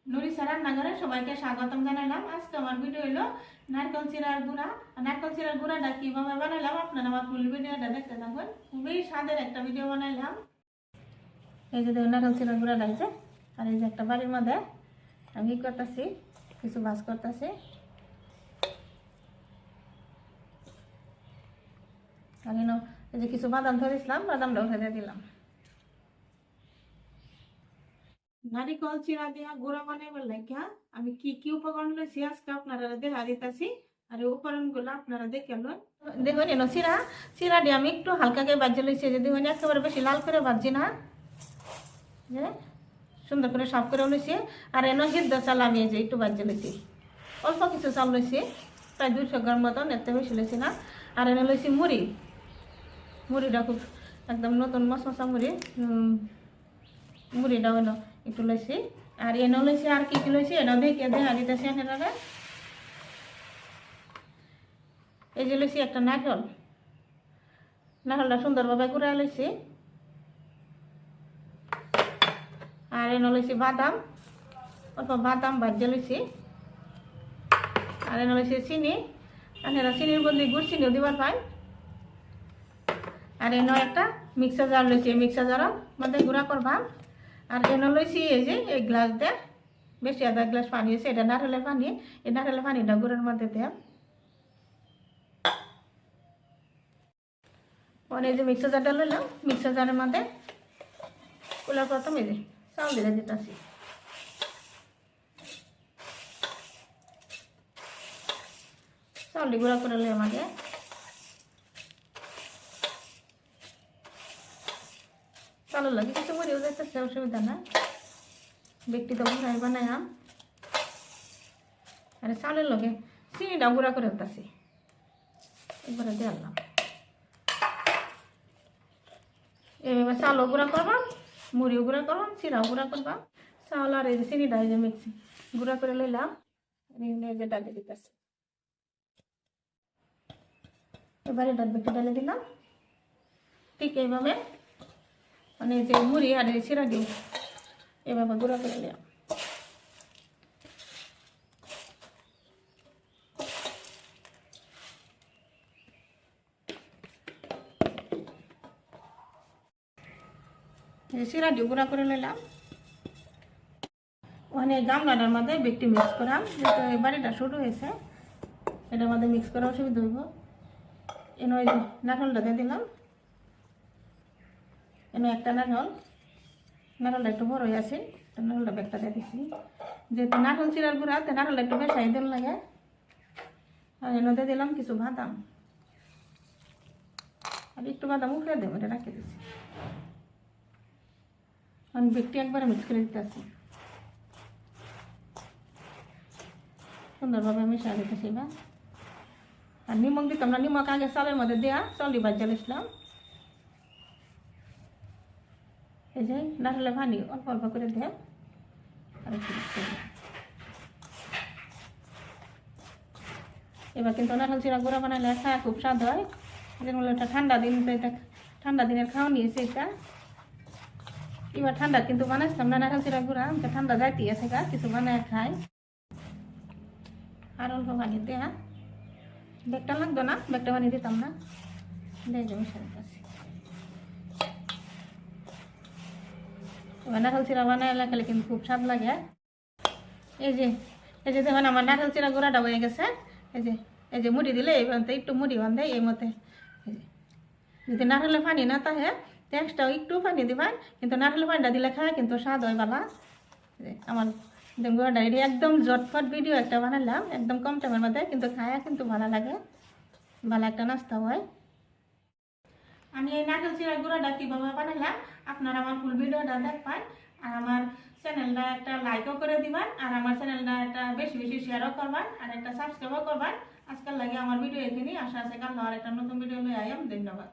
নুরিসা রান্নাঘরে সবাইকে স্বাগতম জানালাম। আজকে আমার ভিডিও হলো নারকেল চিড়ার গুঁড়া। নারকেল চিড়ার গুঁড়াটা কীভাবে বানালাম আপনারা আমার ফুল ভিডিওটা দেখতে থাকুন। খুবই স্বাদের একটা ভিডিও বানাইলাম। এই যে নারকেল চিড়ার গুঁড়াটা আছে, আর এই যে একটা বাড়ির মধ্যে আমি করতেছি, কিছু ভাজ করতেছি। আর এই যে কিছু বাদাম ধরেছিলাম, বাদামটা উঠে দিয়ে দিলাম। নারিকল চিড়া দিয়া গুঁড়া বানাইবার লাগিয়া আমি কি কি উপকরণ লইছি আজকে আপনারা দেখা দিতেছি। আর এই উপকরণগুলো আপনারা দেখে লন। দেখুন এনো চিড়া দিয়ে আমি একটু হালকাকে বাজিয়ে লইছি। যে দেখুন একেবারে বেশি লাল করে ভাজি না, যে সুন্দর করে সাফ করে লইছি। আর এনো সিদ্ধ চাল আমি এই যে একটু বাজিয়ে লইছি, অল্প কিছু চাল লইছি, প্রায় 200 গ্রাম মতন, এতে বেশি লইছি না। আর এনে লইছি মুড়িটা খুব একদম নতুন মশমশা মুড়িটা হলো একটু লইছি। আর এনে লইছি আর কি কি লইছি এটা দেখে দেখা দিতেছি আপনারা। এই যে লইছি একটা নারকেলটা সুন্দরভাবে গুঁড়া লইছি। আর এনে লইছি বাদাম, অল্প বাদাম ভাজিয়ে লইছি। আর এনে লইছি চিনি, আপনারা চিনির বদলে গুড় চিনিও দিবার পাই। আর এনে একটা মিক্সার জার লইছি, মিক্সার জারের মধ্যে গুঁড়া করবা। আর এনে লইছি এই যে এই গ্লাস দিয়ে বেশি আধা গ্লাস পানি আছে, এটা নারকেলের পানি। এই নারকেলের পানিটা গুঁড়ার মধ্যে দেয়। পরে এই যে মিক্সার জারটা লইলাম, মিক্সার জারের মধ্যে কুলার প্রথম এই যে চাউল দিয়ে দিতেছি। চাউলটি গুঁড়া করে লই আমাকে। চাউলের লাগে কিছু মরিও যাইতেছে, অসুবিধা না, ব্যক্তি তো গুঁড়াই বানাইলাম। আর চাউলের লগে চিনিটা গুঁড়া করে দিতেছি, একবারে দিলাম। এভাবে চাউলও গুঁড়া করবা, মুড়িও গুঁড়া করবা, চিরাও গুঁড়া করবা। চাউল আর এই যে চিনিটা এই যে মিক্সি গুঁড়া করে লইলাম, যে ডালে দিতেছি। এবারে ডালে দিলাম। ঠিক এইভাবে মানে যে মুড়ি আর এই চিরা দিই এভাবে গুঁড়া করে নিলাম। চিরা দিয়ে গুঁড়া করে নিলাম। ওখানে গামলাটার মধ্যে বেকটি মিক্স করাম, যেহেতু এই বাড়িটা শুরু হয়েছে, এটার মধ্যে মিক্স করা অসুবিধা হইব। এনে ওই নারকেলটা দিয়ে দিলাম। এনে একটা নারকেলটা একটু বড় হয়ে আছে, নারকেলটা ব্যাগটা দিয়ে দিচ্ছি। যেহেতু নারকেল চিরার গুঁড়া, তো নারকেলটা একটু বেশাই দিন লাগে। আর এনে দিয়ে দিলাম কিছু বাদাম, আর একটু বাদাম উঠে দেবো, এটা রাখে দিচ্ছি। আমি বেগটি একবারে মিক্স করে দিতেছি, সুন্দরভাবে মিশিয়ে দিতেছি। বা আর নিমক দিতাম না, নিমক আগে চালের মধ্যে দেওয়া, চালি বাজিয়ে নিয়েছিলাম। এই যে নারকেলের পানি অল্প অল্প করে দেয়। আর এবার কিন্তু নারকেল চিরা গুঁড়া বানাইলে খাওয়া খুব স্বাদ হয়। যেমন এটা ঠান্ডা দিনের খাওয়া নিয়েছে এটা। এবার ঠান্ডা কিন্তু বানাইছিলাম না নারকেল চিরা গুঁড়া, আমাকে ঠান্ডা যাইতে আছে গা, কিছু বানায় খাই। আর অল্প পানি দেয়া, ব্যাগটা লাগতো না, ব্যাগটা পানি দিতাম না। এবার নারকেল চিরা বানাইলে খেলে কিন্তু খুব স্বাদ লাগে। এই যে দেখুন আমার নারকেল চিরা গুঁড়াটা হয়ে গেছে। এই যে মুড়ি দিলে এই একটু মুড়ি বান্ধে এই মতে। যদি নারকেলের পানি না থাকে এক্সট্রা একটু পানি দিবেন, কিন্তু নারকেলের পানিটা দিলে খায় কিন্তু স্বাদ হয় বালা। আমার গুঁড়াটা এটি একদম জটফট ভিডিও একটা বানালাম, একদম কম টাইমের মধ্যে, কিন্তু খায়া কিন্তু ভালো লাগে, ভালো একটা নাস্তা হয়। আমি এই নারকেল চিরার গুঁড়াটা কীভাবে বানালাম আপনারা আমার ফুল ভিডিওটা দেখবেন। আর আমার চ্যানেলটা একটা লাইকও করে দিবেন, আর আমার চ্যানেলটা একটা বেশি বেশি শেয়ারও করবেন, আর একটা সাবস্ক্রাইবও করবেন। আজকাল লাগে আমার ভিডিও এখানেই, আশা আছে কাল আর একটা নতুন ভিডিও লই আইম। ধন্যবাদ।